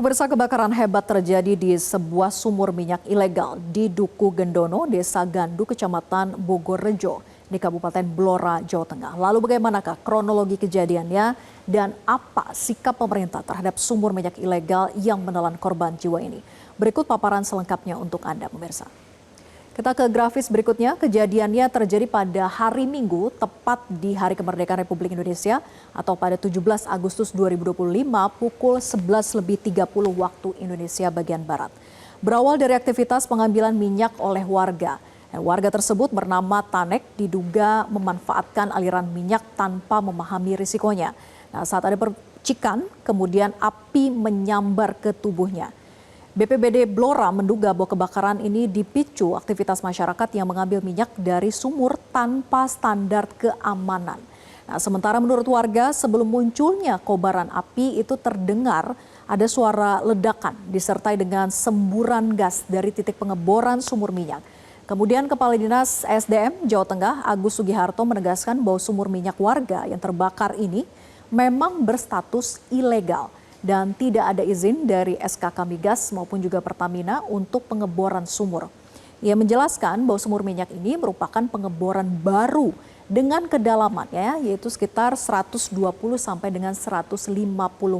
Pemirsa, kebakaran hebat terjadi di sebuah sumur minyak ilegal di Duku Gendono, Desa Gandu, Kecamatan Bogorrejo, di Kabupaten Blora, Jawa Tengah. Lalu bagaimanakah kronologi kejadiannya dan apa sikap pemerintah terhadap sumur minyak ilegal yang menelan korban jiwa ini? Berikut paparan selengkapnya untuk Anda, pemirsa. Kita ke grafis berikutnya. Kejadiannya terjadi pada hari Minggu, tepat di Hari Kemerdekaan Republik Indonesia atau pada 17 Agustus 2025 pukul 11.30 waktu Indonesia bagian Barat. Berawal dari aktivitas pengambilan minyak oleh warga. Warga tersebut bernama Tanek diduga memanfaatkan aliran minyak tanpa memahami risikonya. Nah, saat ada percikan, kemudian api menyambar ke tubuhnya. BPBD Blora menduga bahwa kebakaran ini dipicu aktivitas masyarakat yang mengambil minyak dari sumur tanpa standar keamanan. Nah, sementara menurut warga, sebelum munculnya kobaran api itu terdengar ada suara ledakan disertai dengan semburan gas dari titik pengeboran sumur minyak. Kemudian Kepala Dinas SDM Jawa Tengah Agus Sugiharto menegaskan bahwa sumur minyak warga yang terbakar ini memang berstatus ilegal dan tidak ada izin dari SKK Migas maupun juga Pertamina untuk pengeboran sumur. Ia menjelaskan bahwa sumur minyak ini merupakan pengeboran baru dengan kedalamannya yaitu sekitar 120 sampai dengan 150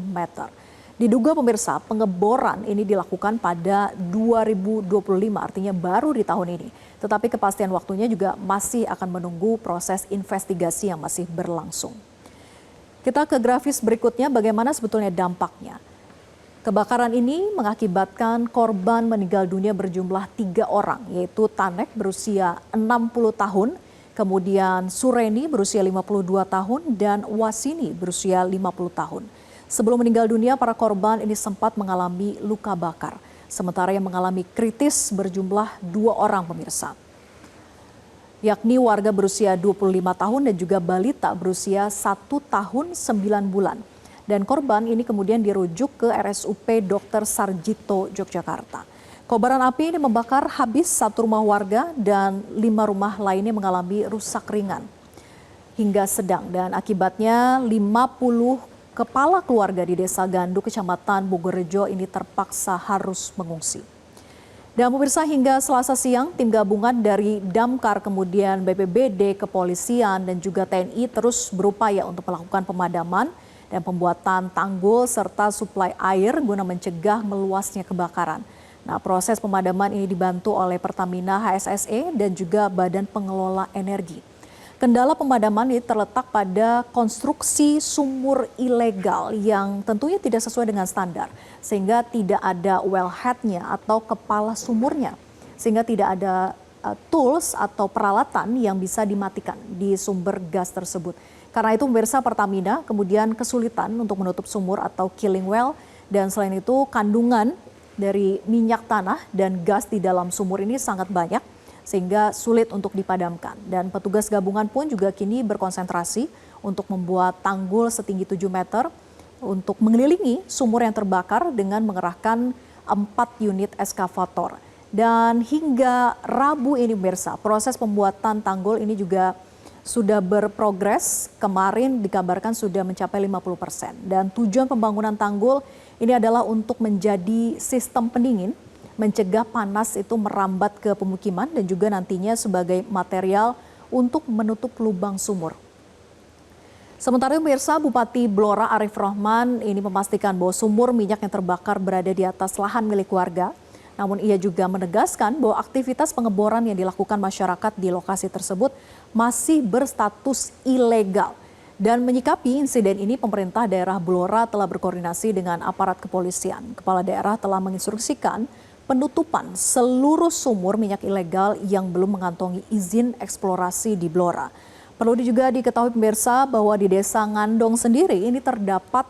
meter. Diduga pemirsa, pengeboran ini dilakukan pada 2025, artinya baru di tahun ini. Tetapi kepastian waktunya juga masih akan menunggu proses investigasi yang masih berlangsung. Kita ke grafis berikutnya, bagaimana sebetulnya dampaknya. Kebakaran ini mengakibatkan korban meninggal dunia berjumlah 3 orang, yaitu Tanek berusia 60 tahun, kemudian Sureni berusia 52 tahun, dan Wasini berusia 50 tahun. Sebelum meninggal dunia, para korban ini sempat mengalami luka bakar, sementara yang mengalami kritis berjumlah 2 orang, pemirsa, yakni warga berusia 25 tahun dan juga balita berusia 1 tahun 9 bulan. Dan korban ini kemudian dirujuk ke RSUP Dr. Sarjito, Yogyakarta. Kobaran api ini membakar habis 1 rumah warga dan 5 rumah lainnya mengalami rusak ringan hingga sedang. Dan akibatnya 50 kepala keluarga di Desa Gandu, Kecamatan Bogorrejo ini terpaksa harus mengungsi. Dan pemirsa, hingga Selasa siang, tim gabungan dari Damkar, kemudian BPBD, kepolisian, dan juga TNI terus berupaya untuk melakukan pemadaman dan pembuatan tanggul serta suplai air guna mencegah meluasnya kebakaran. Nah, proses pemadaman ini dibantu oleh Pertamina HSSE dan juga Badan Pengelola Energi. Kendala pemadaman ini terletak pada konstruksi sumur ilegal yang tentunya tidak sesuai dengan standar, sehingga tidak ada wellhead-nya atau kepala sumurnya, sehingga tidak ada tools atau peralatan yang bisa dimatikan di sumber gas tersebut. Karena itu pemirsa, Pertamina kemudian kesulitan untuk menutup sumur atau killing well, dan selain itu kandungan dari minyak tanah dan gas di dalam sumur ini sangat banyak, sehingga sulit untuk dipadamkan. Dan petugas gabungan pun juga kini berkonsentrasi untuk membuat tanggul setinggi 7 meter untuk mengelilingi sumur yang terbakar dengan mengerahkan 4 unit eskavator. Dan hingga Rabu ini pemirsa, proses pembuatan tanggul ini juga sudah berprogres. Kemarin dikabarkan sudah mencapai 50%. Dan tujuan pembangunan tanggul ini adalah untuk menjadi sistem pendingin, mencegah panas itu merambat ke pemukiman dan juga nantinya sebagai material untuk menutup lubang sumur. Sementara itu pemirsa, Bupati Blora Arif Rohman ini memastikan bahwa sumur minyak yang terbakar berada di atas lahan milik warga. Namun ia juga menegaskan bahwa aktivitas pengeboran yang dilakukan masyarakat di lokasi tersebut masih berstatus ilegal. Dan menyikapi insiden ini, pemerintah daerah Blora telah berkoordinasi dengan aparat kepolisian. Kepala daerah telah menginstruksikan penutupan seluruh sumur minyak ilegal yang belum mengantongi izin eksplorasi di Blora. Perlu juga diketahui pemirsa bahwa di Desa Ngandong sendiri ini terdapat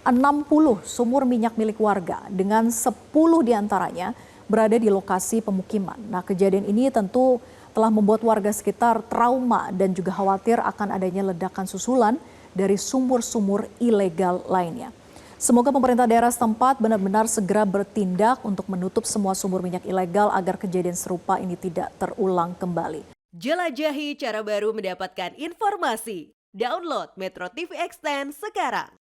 60 sumur minyak milik warga dengan 10 diantaranya berada di lokasi pemukiman. Nah, kejadian ini tentu telah membuat warga sekitar trauma dan juga khawatir akan adanya ledakan susulan dari sumur-sumur ilegal lainnya. Semoga pemerintah daerah setempat benar-benar segera bertindak untuk menutup semua sumur minyak ilegal agar kejadian serupa ini tidak terulang kembali. Jelajahi cara baru mendapatkan informasi. Download Metro TV Extend sekarang.